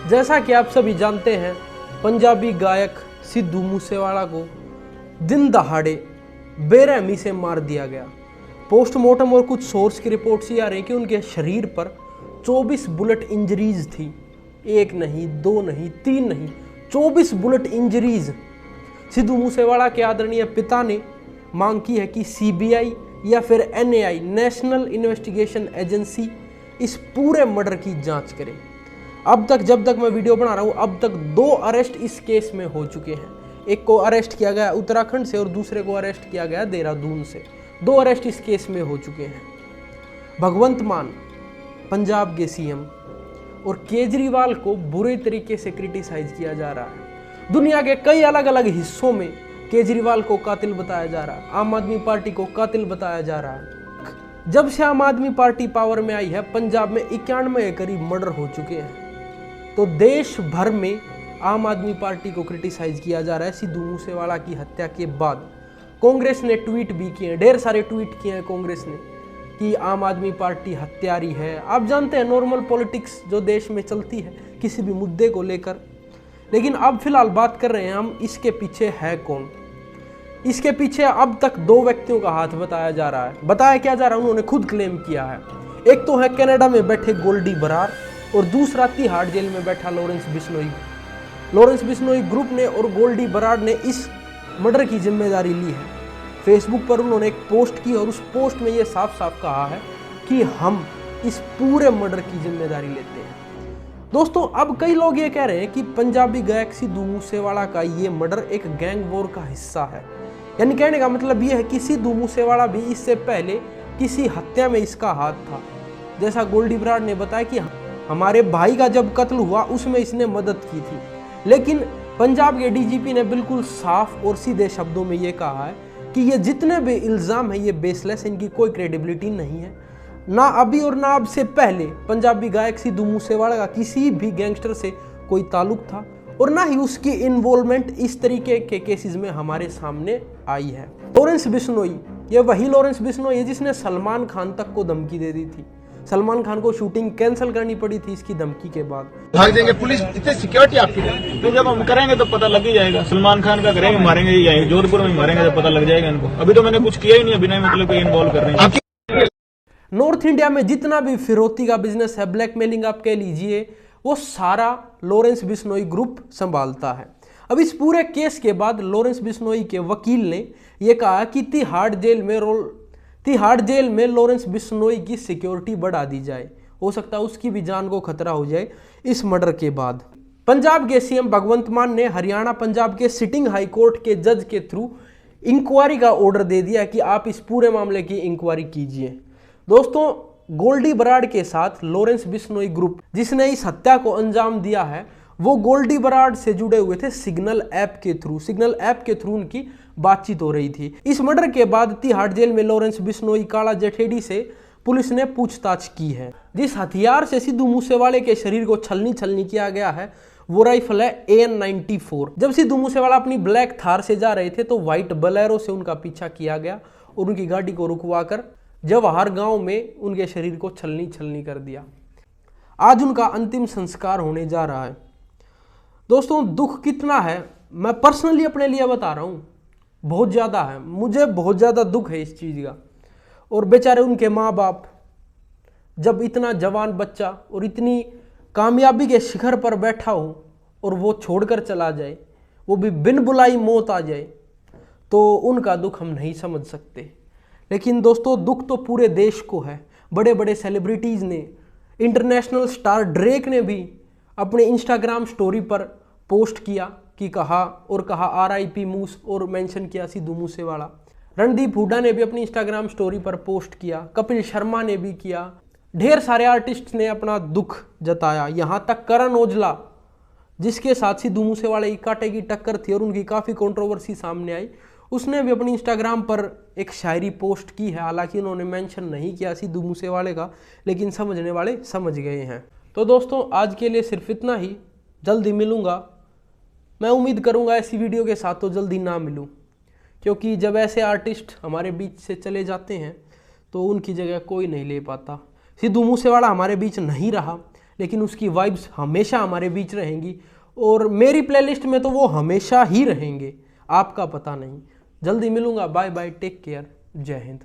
जैसा कि आप सभी जानते हैं, पंजाबी गायक सिद्धू मूसेवाला को दिन दहाड़े बेरहमी से मार दिया गया। पोस्टमार्टम और कुछ सोर्स की रिपोर्ट्स ये आ रही कि उनके शरीर पर 24 बुलेट इंजरीज थी। एक नहीं, दो नहीं, तीन नहीं, 24 बुलेट इंजरीज। सिद्धू मूसेवाला के आदरणीय पिता ने मांग की है कि सीबीआई या फिर एनआई, नेशनल इन्वेस्टिगेशन एजेंसी, इस पूरे मर्डर की जांच करे। अब तक जब तक मैं वीडियो बना रहा हूं, अब तक 2 अरेस्ट इस केस में हो चुके हैं। एक को अरेस्ट किया गया उत्तराखंड से और दूसरे को अरेस्ट किया गया देहरादून से। 2 अरेस्ट इस केस में हो चुके हैं। भगवंत मान पंजाब के सीएम और केजरीवाल को बुरे तरीके से क्रिटिसाइज किया जा रहा है। दुनिया के कई अलग अलग हिस्सों में केजरीवाल को कातिल बताया जा रहा है, आम आदमी पार्टी को कातिल बताया जा रहा है। जब से आम आदमी पार्टी पावर में आई है, पंजाब में 91 के करीब मर्डर हो चुके हैं। तो देश भर में आम आदमी पार्टी को क्रिटिसाइज किया जा रहा है। सिद्धू मूसेवाला की हत्या के बाद कांग्रेस ने ट्वीट भी किए हैं, ढेर सारे ट्वीट किए हैं कांग्रेस ने कि आम आदमी पार्टी हत्यारी है। आप जानते हैं नॉर्मल पॉलिटिक्स जो देश में चलती है किसी भी मुद्दे को लेकर। लेकिन अब फिलहाल बात कर रहे हैं हम, इसके पीछे है कौन। इसके पीछे अब तक 2 व्यक्तियों का हाथ बताया जा रहा है। बताया क्या जा रहा है, उन्होंने खुद क्लेम किया है। एक तो है कनाडा में बैठे गोल्डी बरार और दूसरा तिहाड़ जेल में बैठा Lawrence Bishnoi. Lawrence Bishnoi group ने और गोल्डी बराड ने इस मर्डर की जिम्मेदारी ली है। फेसबुक पर उन्होंने एक पोस्ट की और उस पोस्ट में ये साफ साफ कहा है कि हम इस पूरे मर्डर की जिम्मेदारी लेते हैं। दोस्तों, अब कई लोग ये कह रहे हैं कि पंजाबी गायक सिद्धू मूसेवाला का ये मर्डर एक गैंग वॉर का हिस्सा है। यानी कहने का मतलब ये है कि सिद्धू मूसेवाला भी इससे पहले किसी हत्या में इसका हाथ था। जैसा गोल्डी बराड ने बताया कि हमारे भाई का जब कत्ल हुआ उसमें इसने मदद की थी। लेकिन पंजाब के डीजीपी ने बिल्कुल साफ और सीधे शब्दों में ये कहा है कि ये जितने भी इल्ज़ाम है ये बेसलेस, इनकी कोई क्रेडिबिलिटी नहीं है। ना अभी और ना अब से पहले पंजाबी गायक सिद्धू मूसेवाला का किसी भी गैंगस्टर से कोई ताल्लुक था और ना ही उसकी इन्वॉल्वमेंट इस तरीके के केसेस में हमारे सामने आई है। लॉरेंस बिश्नोई, ये वही लॉरेंस बिश्नोई है जिसने सलमान खान तक को धमकी दे दी थी। सलमान खान को शूटिंग कैंसिल करनी पड़ी थी इसकी धमकी के बाद। भाग देंगे, पुलिस इतने सिक्योरिटी आपकी है, तो जब हम करेंगे तो पता लग ही जाएगा। सलमान खान का करेंगे, मारेंगे ही जाएंगे, जोधपुर में मारेंगे तो पता लग जाएगा इनको। अभी तो मैंने कुछ किया ही नहीं, अभी नहीं मतलब कोई इन्वॉल्व कर रहे हैं। नॉर्थ इंडिया में जितना भी फिरौती का बिजनेस है, ब्लैकमेलिंग आप कह लीजिए, वो सारा लॉरेंस बिश्नोई ग्रुप संभालता है। अब इस पूरे केस के बाद लॉरेंस बिश्नोई के वकील ने यह कहा कि तिहाड़ जेल में लॉरेंस बिश्नोई की सिक्योरिटी बढ़ा दी जाए। हो सकता है उसकी भी जान को खतरा हो जाए इस मर्डर के बाद। पंजाब के सीएम भगवंत मान ने हरियाणा पंजाब के सिटिंग हाई कोर्ट के जज के थ्रू इंक्वायरी का ऑर्डर दे दिया कि आप इस पूरे मामले की इंक्वायरी कीजिए। दोस्तों, गोल्डी बराड के साथ लॉरेंस बिश्नोई ग्रुप जिसने इस हत्या को अंजाम दिया है, वो गोल्डी बराड से जुड़े हुए थे सिग्नल ऐप के थ्रू। सिग्नल ऐप के थ्रू उनकी बातचीत हो रही थी। इस मर्डर के बाद तिहाड़ जेल में लॉरेंस बिश्नोई काला जठेडी से पुलिस ने पूछताछ की है। जिस हथियार से सिद्धू मूसेवाले के शरीर को छलनी किया गया है वो राइफल है AN-94। जब सिद्धू मूसेवाला अपनी ब्लैक थार से जा रहे थे तो व्हाइट बलेरो से उनका पीछा किया गया और उनकी गाड़ी को रुकवाकर जवाहर गांव में उनके शरीर को छलनी कर दिया। आज उनका अंतिम संस्कार होने जा रहा है। दोस्तों, दुख कितना है मैं पर्सनली अपने लिए बता रहा हूँ, बहुत ज़्यादा है। मुझे बहुत ज़्यादा दुख है इस चीज़ का। और बेचारे उनके माँ बाप, जब इतना जवान बच्चा और इतनी कामयाबी के शिखर पर बैठा हो और वो छोड़कर चला जाए, वो भी बिन बुलाई मौत आ जाए, तो उनका दुख हम नहीं समझ सकते। लेकिन दोस्तों, दुख तो पूरे देश को है। बड़े बड़े सेलिब्रिटीज़ ने, इंटरनेशनल स्टार ड्रेक ने भी अपने इंस्टाग्राम स्टोरी पर पोस्ट किया कि कहा RIP मूस और मेंशन किया सिद्धू मूसेवाला। रणदीप हुड्डा ने भी अपनी इंस्टाग्राम स्टोरी पर पोस्ट किया, कपिल शर्मा ने भी किया, ढेर सारे आर्टिस्ट ने अपना दुख जताया। यहाँ तक करण औजला, जिसके साथ सिद्धू मूसेवाले की कांटे की टक्कर थी और उनकी काफ़ी कंट्रोवर्सी सामने आई, उसने भी अपनी इंस्टाग्राम पर एक शायरी पोस्ट की है। हालांकि उन्होंने मेंशन नहीं किया सिद्धू मूसेवाले का, लेकिन समझने वाले समझ गए हैं। तो दोस्तों, आज के लिए सिर्फ इतना ही। जल्दी मिलूँगा। मैं उम्मीद करूँगा ऐसी वीडियो के साथ तो जल्दी ना मिलूँ, क्योंकि जब ऐसे आर्टिस्ट हमारे बीच से चले जाते हैं तो उनकी जगह कोई नहीं ले पाता। सिद्धू मूसेवाला हमारे बीच नहीं रहा, लेकिन उसकी वाइब्स हमेशा हमारे बीच रहेंगी और मेरी प्लेलिस्ट में तो वो हमेशा ही रहेंगे, आपका पता नहीं। जल्दी मिलूंगा, बाय बाय, टेक केयर, जय हिंद।